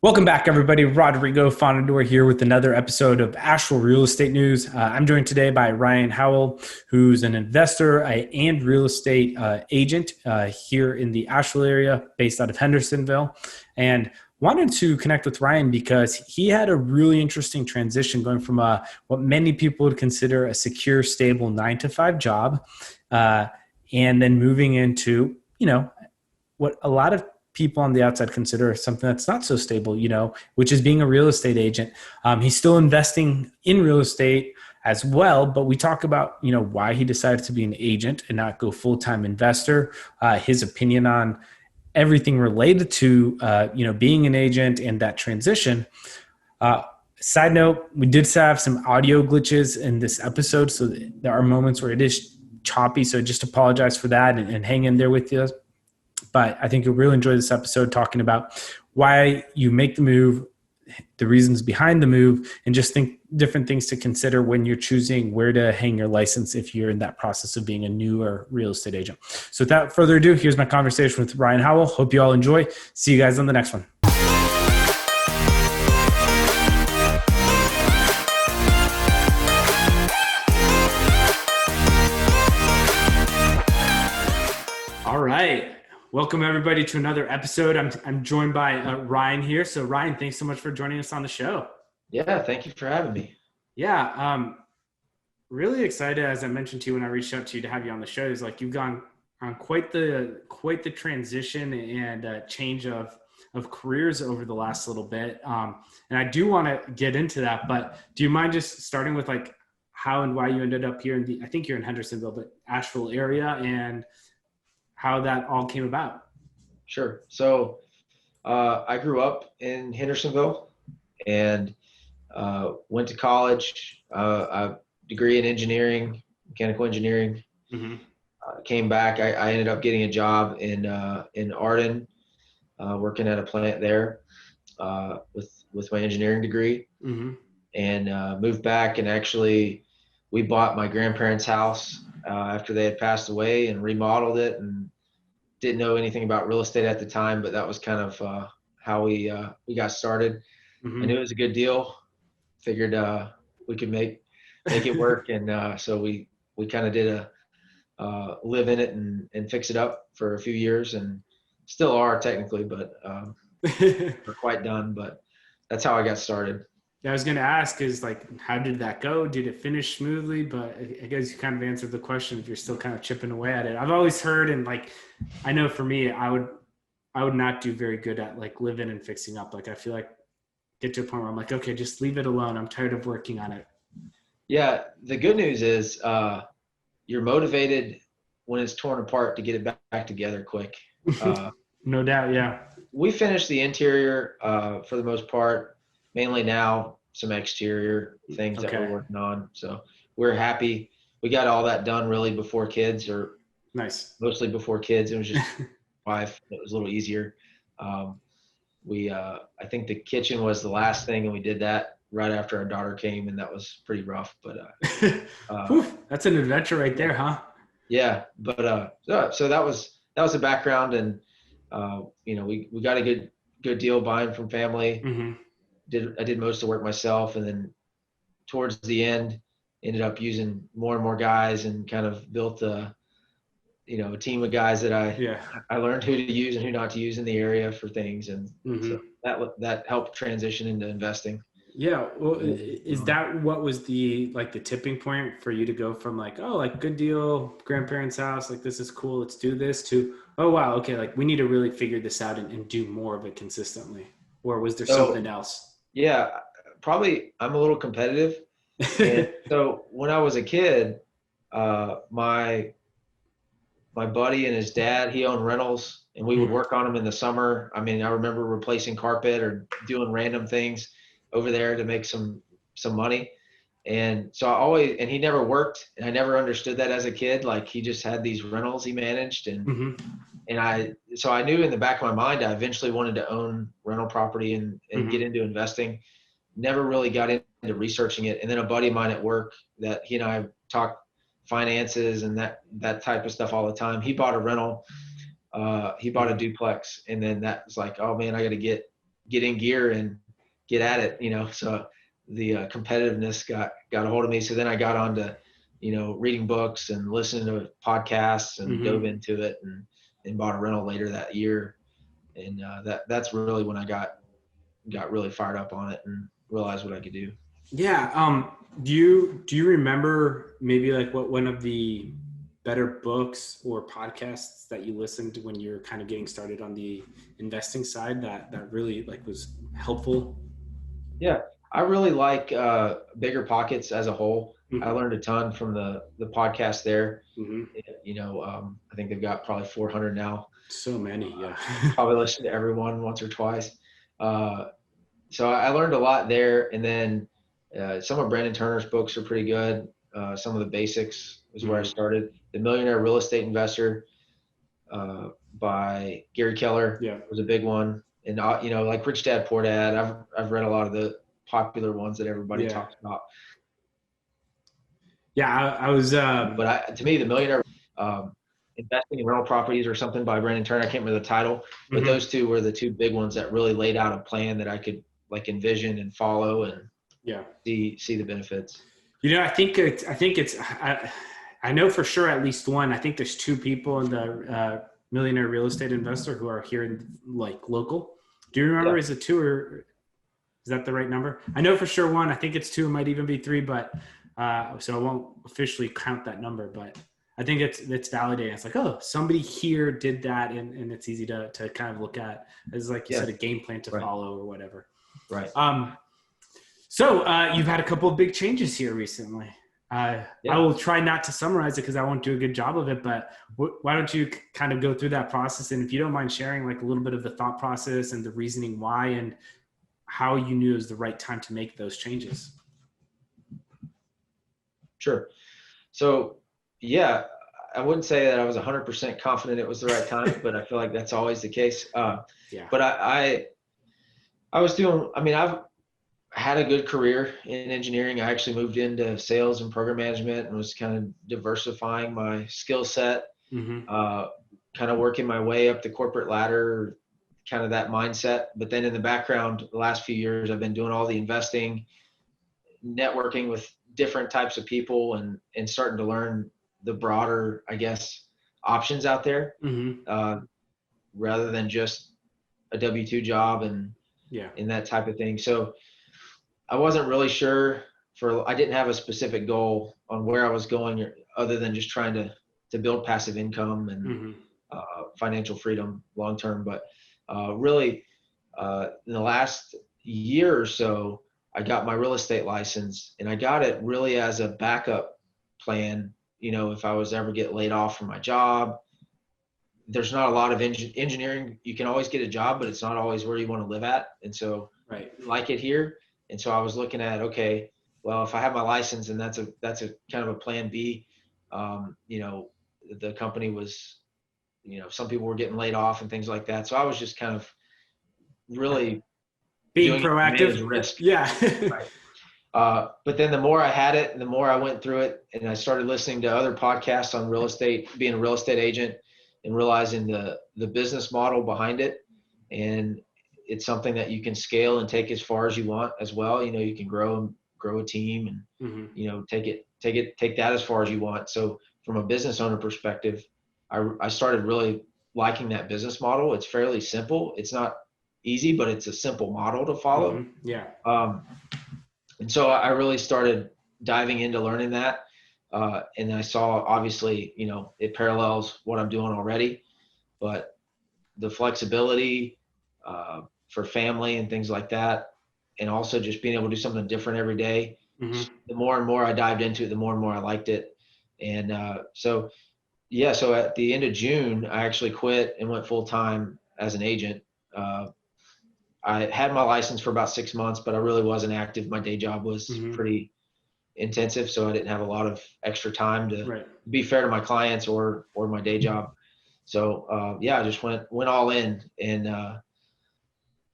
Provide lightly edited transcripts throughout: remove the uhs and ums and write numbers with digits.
Welcome back, everybody. Rodrigo Fonador here with another episode of Asheville Real Estate News. I'm joined today by Ryan Howell, who's an investor and real estate agent here in the Asheville area, based out of Hendersonville. And wanted to connect with Ryan because he had a really interesting transition going from what many people would consider a secure, stable 9-to-5 job, and then moving into, what a lot of people on the outside consider something that's not so stable, which is being a real estate agent. He's still investing in real estate as well, but we talk about, why he decided to be an agent and not go full-time investor, his opinion on everything related to, being an agent and that transition. Side note, we did have some audio glitches in this episode, so there are moments where it is choppy, so just apologize for that and hang in there with us. But I think you'll really enjoy this episode talking about why you make the move, the reasons behind the move, and just think different things to consider when you're choosing where to hang your license if you're in that process of being a newer real estate agent. So without further ado, here's my conversation with Ryan Howell. Hope you all enjoy. See you guys on the next one. All right. Welcome, everybody, to another episode. I'm joined by Ryan here. So, Ryan, thanks so much for joining us on the show. Yeah, thank you for having me. Yeah, really excited, as I mentioned to you when I reached out to you to have you on the show. Is like you've gone on quite the transition and change of careers over the last little bit. And I do want to get into that, but do you mind just starting with like how and why you ended up here in I think you're in Hendersonville, but Asheville area, and how that all came about? Sure. So I grew up in Hendersonville and went to college, a degree in engineering, mechanical engineering. Mm-hmm. Came back. I ended up getting a job in Arden, working at a plant there with my engineering degree. Mm-hmm. And moved back, and actually we bought my grandparents' house after they had passed away and remodeled it, and didn't know anything about real estate at the time, but that was kind of how we got started. Mm-hmm. I knew it was a good deal. Figured we could make it work, and so we kind of did live in it and fix it up for a few years, and still are technically, but we're quite done. But that's how I got started. Yeah, I was going to ask is like, how did that go? Did it finish smoothly? But I guess you kind of answered the question if you're still kind of chipping away at it. I've always heard, and like, I know for me, I would not do very good at like living and fixing up. Like, I feel like get to a point where I'm like, okay, just leave it alone. I'm tired of working on it. Yeah. The good news is you're motivated when it's torn apart to get it back together quick. No doubt. Yeah. We finished the interior for the most part. Mainly now some exterior things that we're working on. So we're happy. We got all that done really before kids, or nice. Mostly before kids. It was just wife. It was a little easier. I think the kitchen was the last thing, and we did that right after our daughter came, and that was pretty rough. But that's an adventure right there, huh? Yeah. But so that was the background, and we got a good deal buying from family. Mm-hmm. I did most of the work myself, and then towards the end ended up using more and more guys, and kind of built a team of guys that I learned who to use and who not to use in the area for things. And so that helped transition into investing. Yeah. Well, is that what was the tipping point for you to go from like, oh, like good deal, grandparents' house, like this is cool, let's do this, to, oh, wow, okay, like we need to really figure this out and do more of it consistently? Or was there something else? Yeah, probably I'm a little competitive. And so when I was a kid, my buddy and his dad, he owned rentals, and we would work on them in the summer. I mean, I remember replacing carpet or doing random things over there to make some money. And so and he never worked, and I never understood that as a kid. Like, he just had these rentals he managed, and so I knew in the back of my mind I eventually wanted to own rental property and get into investing. Never really got into researching it. And then a buddy of mine at work, that he and I talk finances and that type of stuff all the time. He bought a rental. He bought a duplex, and then that was like, oh man, I got to get get in gear and get at it, so the competitiveness got a hold of me. So then I got on to, reading books and listening to podcasts and dove into it and bought a rental later that year. And that's really when I got really fired up on it and realized what I could do. Yeah. Do you remember maybe like what one of the better books or podcasts that you listened to when you're kind of getting started on the investing side that really like was helpful? Yeah, I really like Bigger Pockets as a whole. I learned a ton from the podcast there. I think they've got probably 400 now. So many, yeah. Probably listened to everyone once or twice. So I learned a lot there. And then some of Brandon Turner's books are pretty good. Some of the basics is where I started. The Millionaire Real Estate Investor by Gary Keller was a big one. And, like Rich Dad, Poor Dad, I've read a lot of the popular ones that everybody talks about. Yeah, I was. But to me, the Millionaire Investing in Rental Properties or something by Brandon Turner, I can't remember the title, but those two were the two big ones that really laid out a plan that I could like envision and follow and see the benefits. I think it's. I know for sure at least one. I think there's two people in the Millionaire Real Estate Investor who are here in like local. Do you remember? Is it two or is that the right number? I know for sure one. I think it's two. It might even be three, but so I won't officially count that number. But I think it's validating. It's like, oh, somebody here did that, and it's easy to kind of look at as like you said, a game plan to follow or whatever. Right. So you've had a couple of big changes here recently. I will try not to summarize it because I won't do a good job of it, but why don't you kind of go through that process? And if you don't mind sharing like a little bit of the thought process and the reasoning why and how you knew it was the right time to make those changes. Sure. So, I wouldn't say that I was 100% confident it was the right time, but I feel like that's always the case. But I was doing, I've had a good career in engineering. I actually moved into sales and program management and was kind of diversifying my skill set, kind of working my way up the corporate ladder, kind of that mindset. But then in the background, the last few years, I've been doing all the investing, networking with different types of people and starting to learn the broader, I guess, options out there, rather than just a W-2 job and that type of thing. So I wasn't really sure I didn't have a specific goal on where I was going other than just trying to build passive income and financial freedom long-term. But really in the last year or so, I got my real estate license, and I got it really as a backup plan. If I was ever get laid off from my job, there's not a lot of engineering. You can always get a job, but it's not always where you want to live at. And so I like it here. And so I was looking at, okay, well, if I have my license and that's a kind of a plan B, the company was, some people were getting laid off and things like that. So I was just kind of really being proactive. Risk. Yeah. Right. But then the more I had it, and the more I went through it, and I started listening to other podcasts on real estate, being a real estate agent, and realizing the business model behind it. And it's something that you can scale and take as far as you want as well. You can grow a team and, take that as far as you want. So from a business owner perspective, I started really liking that business model. It's fairly simple. It's not easy, but it's a simple model to follow. And so I really started diving into learning that. And I saw, obviously, it parallels what I'm doing already, but the flexibility for family and things like that, and also just being able to do something different every day. The more and more I dived into it, the more and more I liked it. And so at the end of June, I actually quit and went full-time as an agent. I had my license for about 6 months, but I really wasn't active. My day job was pretty intensive, so I didn't have a lot of extra time to be fair to my clients or my day job. So I just went all in. And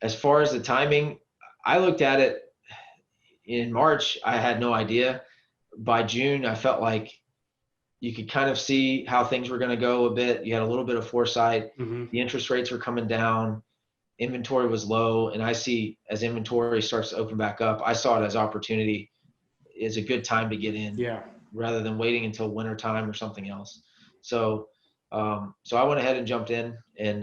as far as the timing, I looked at it in March. I had no idea. By June, I felt like you could kind of see how things were going to go a bit. You had a little bit of foresight. The interest rates were coming down. inventory was low, and I see as inventory starts to open back up, I saw it as opportunity. Is a good time to get in, Yeah. rather than waiting until winter time or something else. So, so I went ahead and jumped in, and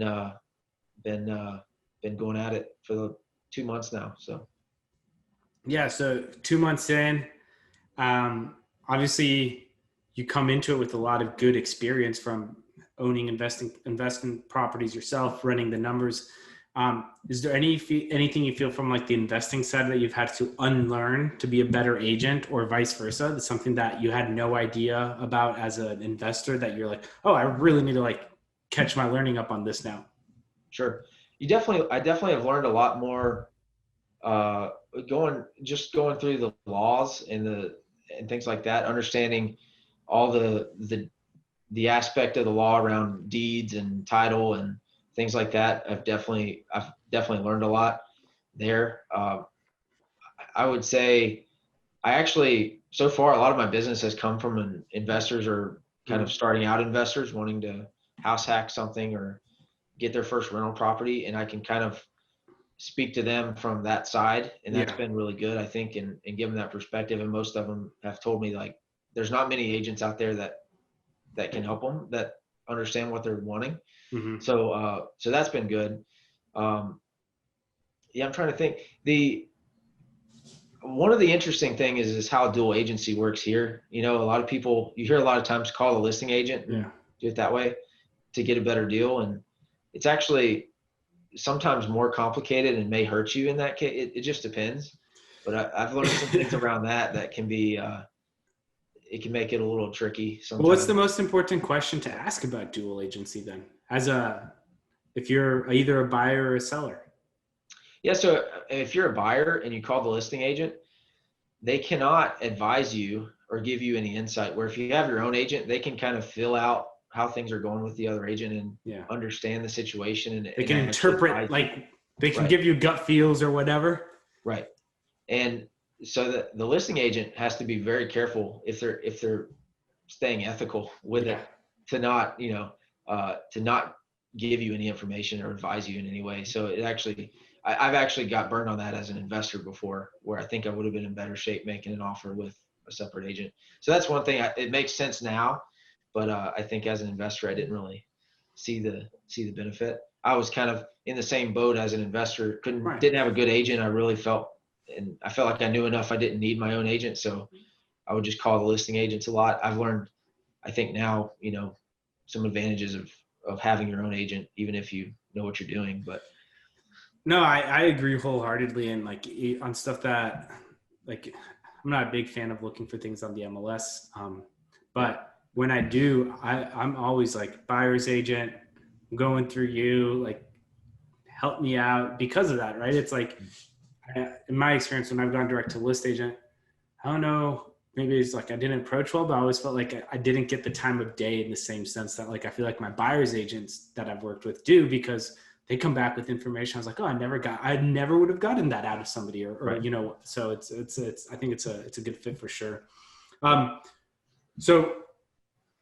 been going at it for the 2 months now. So Yeah. So 2 months in, obviously you come into it with a lot of good experience from owning, investing properties yourself, running the numbers. Is there anything you feel from like the investing side that you've had to unlearn to be a better agent, or vice versa? That's something that you had no idea about as an investor that you're like, oh, I really need to like catch my learning up on this now. sure, I definitely have learned a lot more, going through the laws and things like that, understanding all the aspect of the law around deeds and title and things like that. I've definitely learned a lot there. I would say I actually, so far, a lot of my business has come from investors, or kind of starting out investors wanting to house hack something or get their first rental property. And I can kind of speak to them from that side. And that's been really good, I think, and give them that perspective. And most of them have told me, like, there's not many agents out there that can help them, that understand what they're wanting. Mm-hmm. So that's been good. Yeah, I'm trying to think. One of the interesting thing is how dual agency works here. You know, a lot of people, you hear a lot of times, call a listing agent and do it that way to get a better deal. And it's actually sometimes more complicated and may hurt you in that case. It just depends. But I've learned some things around that can be, it can make it a little tricky sometimes. Well, what's the most important question to ask about dual agency then, if you're either a buyer or a seller? Yeah. So if you're a buyer and you call the listing agent, they cannot advise you or give you any insight, where if you have your own agent, they can kind of fill out how things are going with the other agent and understand the situation. And they can interpret, like they can give you gut feels or whatever. Right. And so the listing agent has to be very careful if they're staying ethical with it, to not, to not give you any information or advise you in any way. So I've actually got burned on that as an investor before, where I think I would have been in better shape making an offer with a separate agent. So that's one thing. It makes sense now, but I think as an investor, I didn't really see the benefit. I was kind of in the same boat as an investor. Didn't have a good agent. I felt like I knew enough. I didn't need my own agent, so I would just call the listing agents a lot. I've learned, I think now, some advantages of having your own agent, even if you know what you're doing. But no, I agree wholeheartedly. And like on stuff that, like, I'm not a big fan of looking for things on the MLS. But when I do, I'm always like, buyer's agent, I'm going through you, like, help me out because of that. Right. It's like, in my experience, when I've gone direct to list agent, I don't know, maybe it's like I didn't approach well, but I always felt like I didn't get the time of day in the same sense that, like, I feel like my buyer's agents that I've worked with do, because they come back with information. I was like, oh, I never would have gotten that out of somebody, or so it's I think it's a good fit for sure. So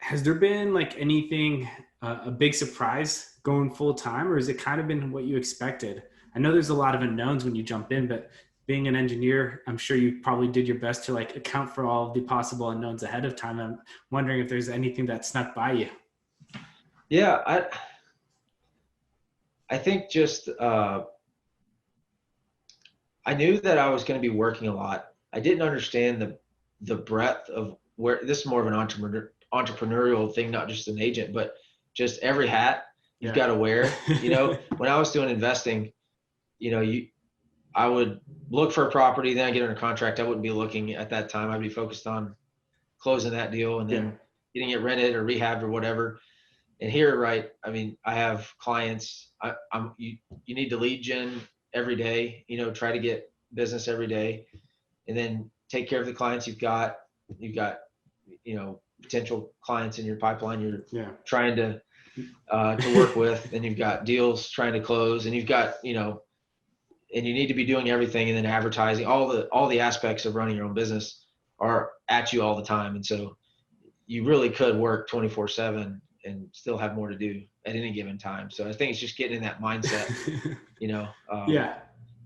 has there been like anything, a big surprise going full time, or has it kind of been what you expected? I know there's a lot of unknowns when you jump in, but being an engineer, I'm sure you probably did your best to like account for all of the possible unknowns ahead of time. I'm wondering if there's anything that snuck by you. Yeah, I think just I knew that I was going to be working a lot. I didn't understand the breadth of where this is more of an entrepreneurial thing, not just an agent, but just every hat you've got to wear. When I was doing investing, I would look for a property, then I get under contract. I wouldn't be looking at that time. I'd be focused on closing that deal and then getting it rented or rehabbed or whatever. And here, right, I mean, I have clients. You need to lead gen every day. Try to get business every day, and then take care of the clients you've got. You've got, potential clients in your pipeline. You're trying to work with, and you've got deals trying to close, and you've got, and you need to be doing everything, and then advertising. All the aspects of running your own business are at you all the time, and so you really could work 24/7 and still have more to do at any given time. So I think it's just getting in that mindset, Yeah.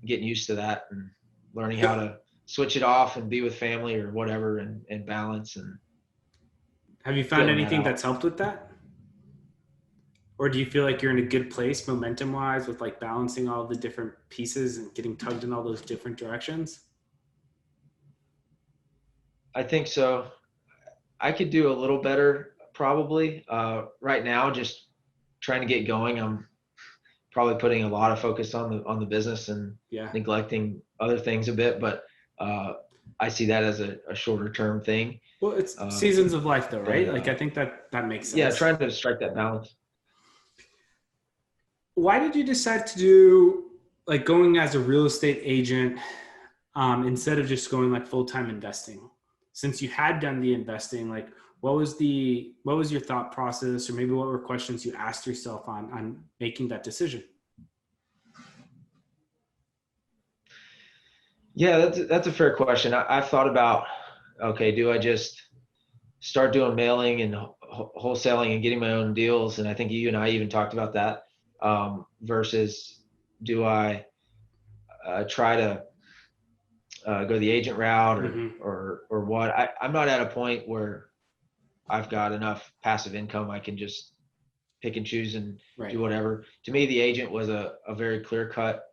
getting used to that and learning how to switch it off and be with family or whatever and balance and Have you found feeling that anything out. that's helped with that? Or do you feel like you're in a good place momentum wise with like balancing all the different pieces and getting tugged in all those different directions? I think so. I could do a little better probably. Right now, just trying to get going. I'm probably putting a lot of focus on the business and Yeah. neglecting other things a bit, but I see that as a shorter term thing. Well, it's Uh, seasons of life though, but right? Like I think that makes yeah, sense. trying to strike that balance. Why did you decide to do like going as a real estate agent instead of just going like full-time investing? Since you had done the investing, like what was your thought process, or maybe what were questions you asked yourself on making that decision? Yeah, that's a fair question. I've thought about, okay, do I just start doing mailing and wholesaling and getting my own deals? And I think you and I even talked about that. Versus do I try to go the agent route Mm-hmm. or what? I'm not at a point where I've got enough passive income. I can just pick and choose and Right. do whatever. To me, the agent was a very clear cut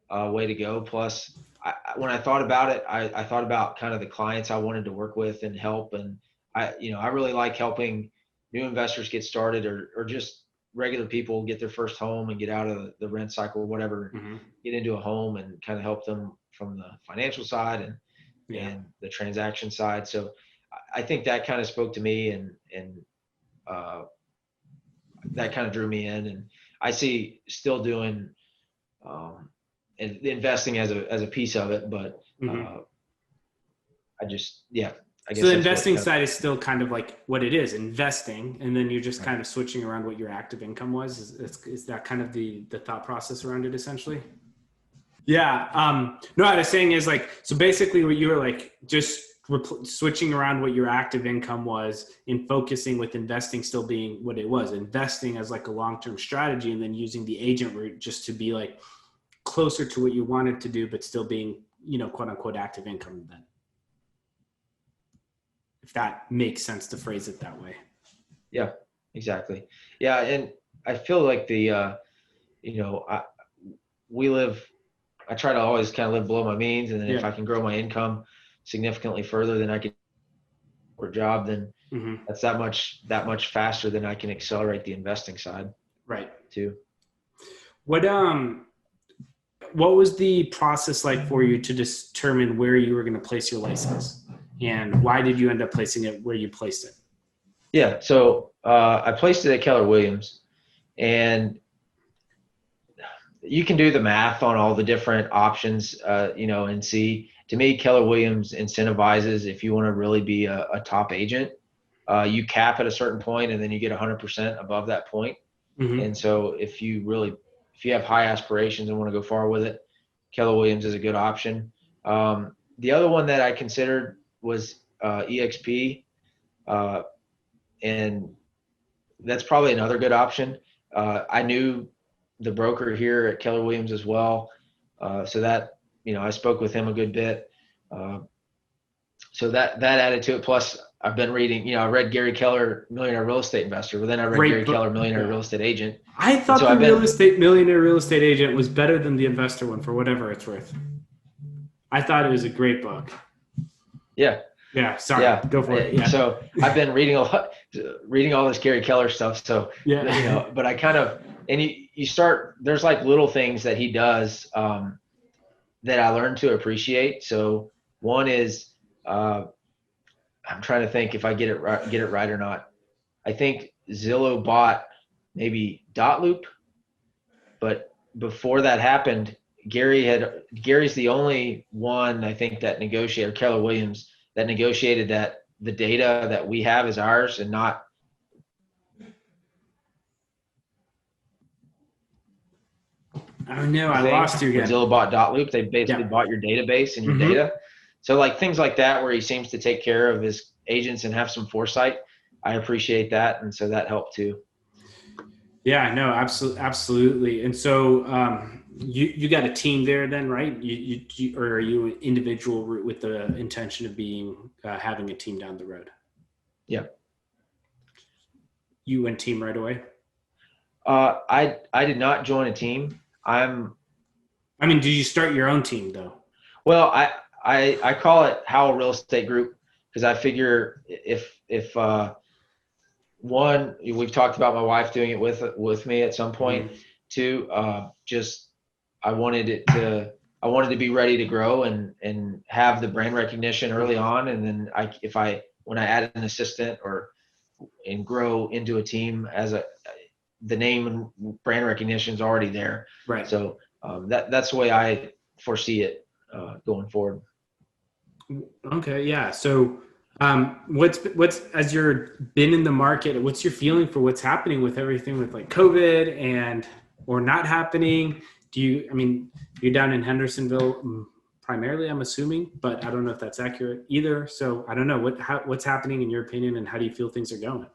way to go. Plus, when I thought about it, I thought about kind of the clients I wanted to work with and help. And I really like helping new investors get started or just regular people get their first home and get out of the rent cycle or whatever, Mm-hmm. get into a home and kind of help them from the financial side Yeah. and the transaction side. So I think that kind of spoke to me and uh, that kind of drew me in. And I see still doing and investing as a piece of it, but Mm-hmm. I So guess the that's what investing kind of, side is still kind of like what it is, investing, and then you're just right. kind of switching around what your active income was. Is that kind of the thought process around it essentially? Yeah. No, what I was saying is like, so basically what you were like, just switching around what your active income was and focusing with investing still being what it was, investing as like a long-term strategy, and then using the agent route just to be like closer to what you wanted to do, but still being, quote unquote active income then. If that makes sense to phrase it that way. Yeah, exactly. Yeah. And I feel like you know, I, we live, I try to always kind of live below my means. And then if Yeah. I can grow my income significantly further than I can for a job, then Mm-hmm. that's that much faster than I can accelerate the investing side Right. too. What what was the process like for you to determine where you were going to place your license, and why did you end up placing it where you placed it? Yeah. So I placed it at Keller Williams, and you can do the math on all the different options, and see. To me, Keller Williams incentivizes if you want to really be a top agent, you cap at a certain point, and then you get 100% above that point. Mm-hmm. And so, if you have high aspirations and want to go far with it, Keller Williams is a good option. The other one that I considered was EXP, uh, and that's probably another good option. I knew the broker here at Keller Williams as well. So that, I spoke with him a good bit. Uh, so that added to it. Plus I've been reading, I read Gary Keller, Millionaire Real Estate Investor, but then I read Great Gary Keller, book. Millionaire Yeah. Real Estate Agent. I And thought so the I've been, millionaire real estate agent was better than the investor one for whatever it's worth. I thought it was a great book. yeah, Yeah. Sorry. yeah. Go for it. Yeah. So I've been reading all this Gary Keller stuff. So, Yeah. but I kind of, and you start, there's like little things that he does, that I learned to appreciate. So one is, I'm trying to think if I get it right or not. I think Zillow bought maybe Dot Loop, but before that happened, Gary's the only one I think that negotiated, Keller Williams, that negotiated that the data that we have is ours and not. Oh no, I Thing lost you when again. Zillow bought Dot Loop, they basically Yeah. bought your database and your Mm-hmm. data. So like things like that, where he seems to take care of his agents and have some foresight, I appreciate that, and so that helped too. Yeah, no, absolutely, absolutely. And so, you got a team there then, right? Or are you an individual with the intention of being having a team down the road? Yeah. You went team right away. I did not join a team. I mean, did you start your own team though? Well, I call it Howell Real Estate Group because I figure if one, we've talked about my wife doing it with me at some point. Mhm. Two, just I wanted it to I wanted to be ready to grow and have the brand recognition early Mhm. on, and then if I when I add an assistant or and grow into a team as the name and brand recognition is already there. Right. So that's the way I foresee it going forward. Okay. Yeah. So, what's as you're been in the market, what's your feeling for what's happening with everything with like COVID and or not happening? I mean, you're down in Hendersonville primarily, I'm assuming, but I don't know if that's accurate either. So I don't know what's happening in your opinion, and how do you feel things are going?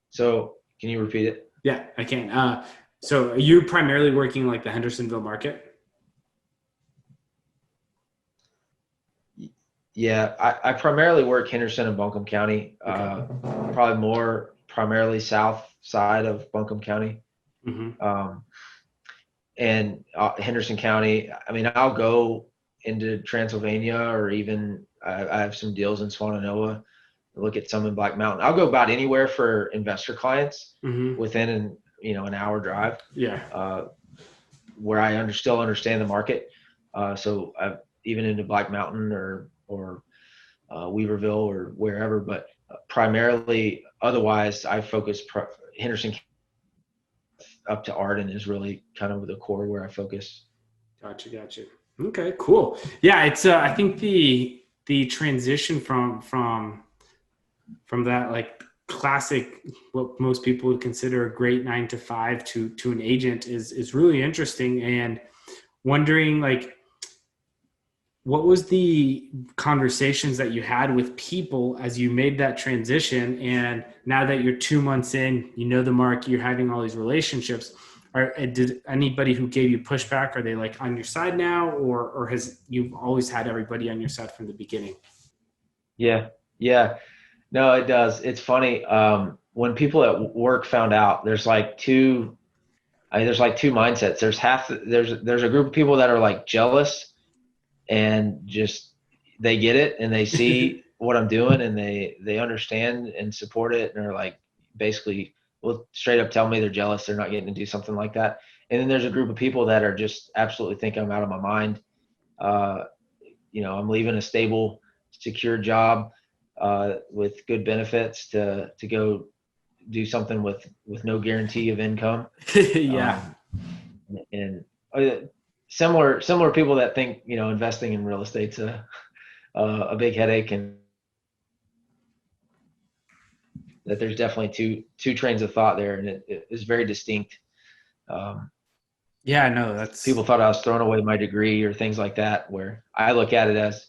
So can you repeat it? Yeah, I can. So are you primarily working like the Hendersonville market? Yeah, I primarily work Henderson and Buncombe County, Okay. probably more primarily south side of Buncombe County. Hmm. Um, and Henderson County. I mean, I'll go into Transylvania or even I have some deals in Swananoa. Look at some in Black Mountain. I'll go about anywhere for investor clients Hmm. within an hour drive, Yeah. uh, where I still understand the market. So I've even into Black Mountain or Weaverville or wherever, but primarily otherwise I focus Henderson up to Arden is really kind of the core where I focus. Gotcha, gotcha. Okay, cool. Yeah, it's I think the transition from that like classic what most people would consider a great 9 to 5 to an agent is really interesting, and wondering like what was the conversations that you had with people as you made that transition, and now that you're 2 months in, you know the market, you're having all these relationships. Did anybody who gave you pushback, are they like on your side now, or has you've always had everybody on your side from the beginning? Yeah, yeah. No, it does. It's funny. When people at work found out, there's like two mindsets. There's a group of people that are like jealous and just they get it and they see what I'm doing and they understand and support it and are like basically will straight up tell me they're jealous they're not getting to do something like that. And then there's a group of people that are just absolutely think I'm out of my mind. Uh, I'm leaving a stable, secure job with good benefits to go do something with no guarantee of income. Yeah. Um, and similar people that think investing in real estate's a big headache, and that there's definitely two trains of thought there, and it is very distinct. Um, Yeah, no, that's People thought I was throwing away my degree or things like that, where I look at it as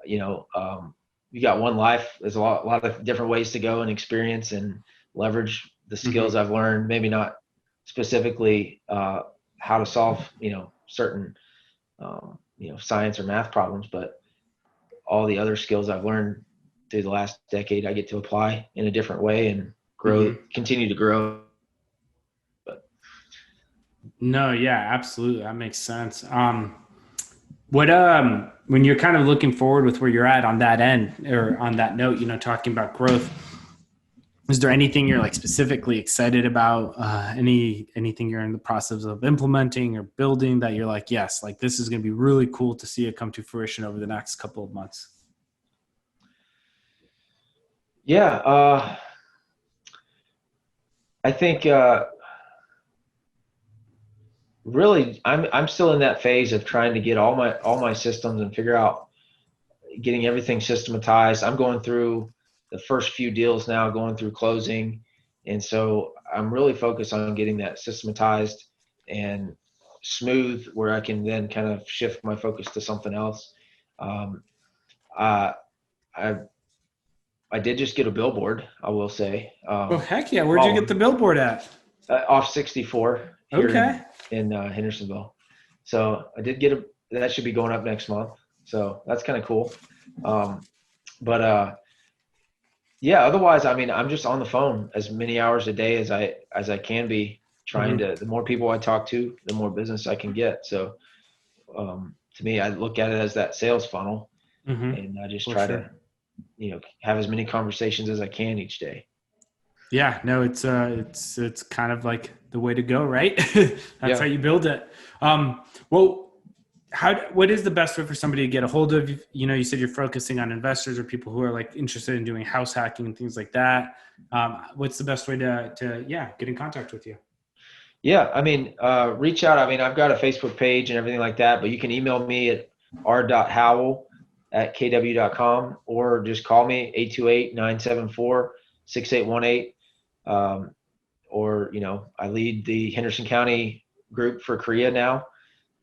you got one life. There's a lot of different ways to go and experience and leverage the skills mhm. I've learned. Maybe not specifically how to solve certain science or math problems, but all the other skills I've learned through the last decade, I get to apply in a different way and Mhm. continue to grow. But No, yeah, absolutely. That makes sense. What when you're kind of looking forward with where you're at on that end or on that note, talking about growth, is there anything you're like specifically excited about? Anything you're in the process of implementing or building that you're like, yes, like this is going to be really cool to see it come to fruition over the next couple of months? yeah, I think really I'm still in that phase of trying to get all my systems and figure out getting everything systematized. I'm going through the first few deals now, going through closing, and so I'm really focused on getting that systematized and smooth, where I can then kind of shift my focus to something else. Um, uh, I I did just get a billboard, I will say. Oh, heck yeah. Where'd you get the billboard at? Off 64 here Okay. in Hendersonville. So I did get that should be going up next month. So that's kind of cool. But yeah, otherwise, I mean, I'm just on the phone as many hours a day as I can be, trying to, the more people I talk to, the more business I can get. So to me, I look at it as that sales funnel, and I just try to, have as many conversations as I can each day. Yeah, no, it's kind of like the way to go, right? That's how you build it. Well, what is the best way for somebody to get a hold of you? You said you're focusing on investors or people who are like interested in doing house hacking and things like that. What's the best way to get in contact with you? Yeah, I mean, reach out. I mean, I've got a Facebook page and everything like that, but you can email me at r.howell@kw.com or just call me 828-974-6818. Or, I lead the Henderson County group for Korea now.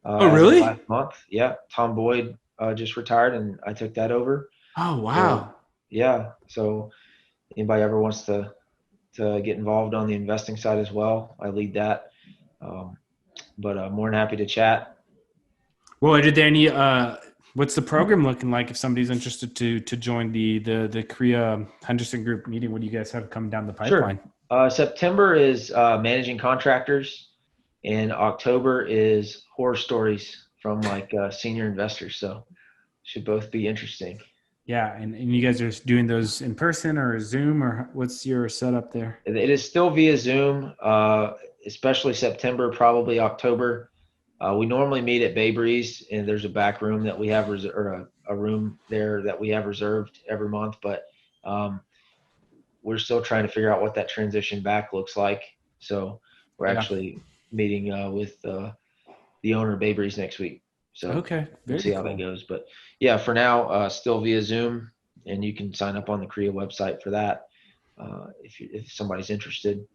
Oh, really? Last month. Yeah. Tom Boyd just retired and I took that over. Oh, wow. So, so anybody ever wants to get involved on the investing side as well, I lead that. But I'm more than happy to chat. Well, are there any, what's the program looking like if somebody's interested to join the Korea Henderson Group meeting? What do you guys have coming down the pipeline? Sure. September is managing contractors, and October is horror stories from like senior investors. So should both be interesting. Yeah. And you guys are doing those in person or Zoom, or what's your setup there? It is still via Zoom, especially September, probably October. We normally meet at Bay Breeze, and there's a back room that we have or a room there that we have reserved every month. But we're still trying to figure out what that transition back looks like. So we're actually meeting with the owner of Bay Breeze next week. So okay, we'll see how that goes. But yeah, for now, still via Zoom, and you can sign up on the Korea website for that if somebody's interested.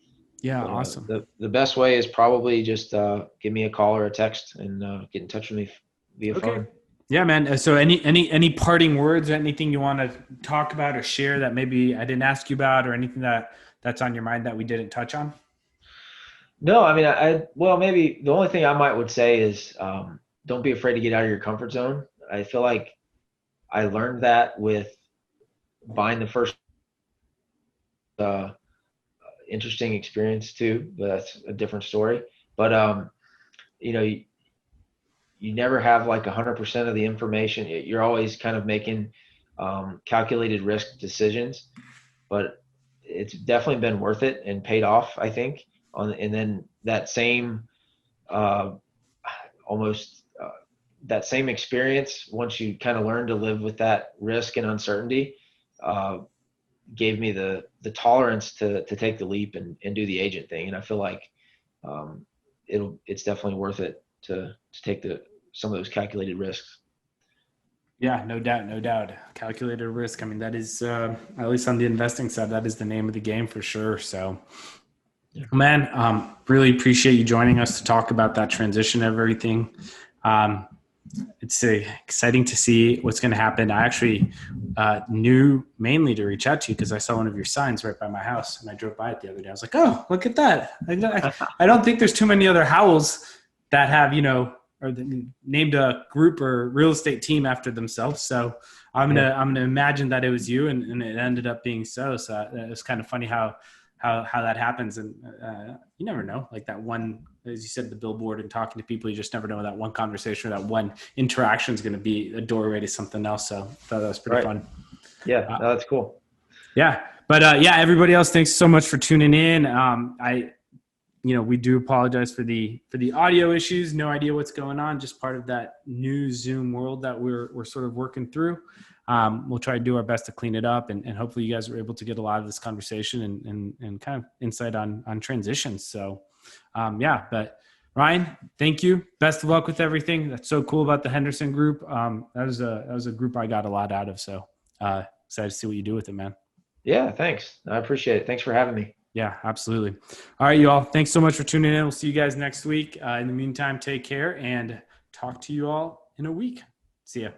Yeah, But, awesome. The best way is probably just give me a call or a text and get in touch with me via phone. Yeah, man. So any parting words or anything you want to talk about or share that maybe I didn't ask you about, or anything that's on your mind that we didn't touch on? No, I mean, well, maybe the only thing I would say is don't be afraid to get out of your comfort zone. I feel like I learned that with buying the first interesting experience too, but that's a different story. But you never have like 100% of the information. You're always kind of making calculated risk decisions, but it's definitely been worth it and paid off, I think. And then that same that same experience, once you kind of learn to live with that risk and uncertainty, gave me the tolerance to take the leap and do the agent thing. And I feel like it's definitely worth it to take some of those calculated risks. Yeah, no doubt. Calculated risk. I mean, that is, at least on the investing side, that is the name of the game for sure. So, man, really appreciate you joining us to talk about that transition of everything. It's exciting to see what's going to happen. I actually knew mainly to reach out to you because I saw one of your signs right by my house, and I drove by it the other day. I was like, oh, look at that. I don't think there's too many other Howells that have, or named a group or real estate team after themselves. So I'm gonna imagine that it was you, and it ended up being so. So it was kind of funny how that happens, and you never know. Like that one, as you said, the billboard and talking to people, you just never know that one conversation or that one interaction is going to be a doorway to something else. So I thought that was pretty fun. Yeah, no, that's cool. Yeah, but everybody else, thanks so much for tuning in. We do apologize for the audio issues. No idea what's going on. Just part of that new Zoom world that we're sort of working through. We'll try to do our best to clean it up, and hopefully you guys are able to get a lot of this conversation and kind of insight on transitions. So, but Ryan, thank you. Best of luck with everything. That's so cool about the Henderson group. That was a group I got a lot out of. So, excited to see what you do with it, man. Yeah, thanks. I appreciate it. Thanks for having me. Yeah, absolutely. All right, you all. Thanks so much for tuning in. We'll see you guys next week. In the meantime, take care and talk to you all in a week. See ya.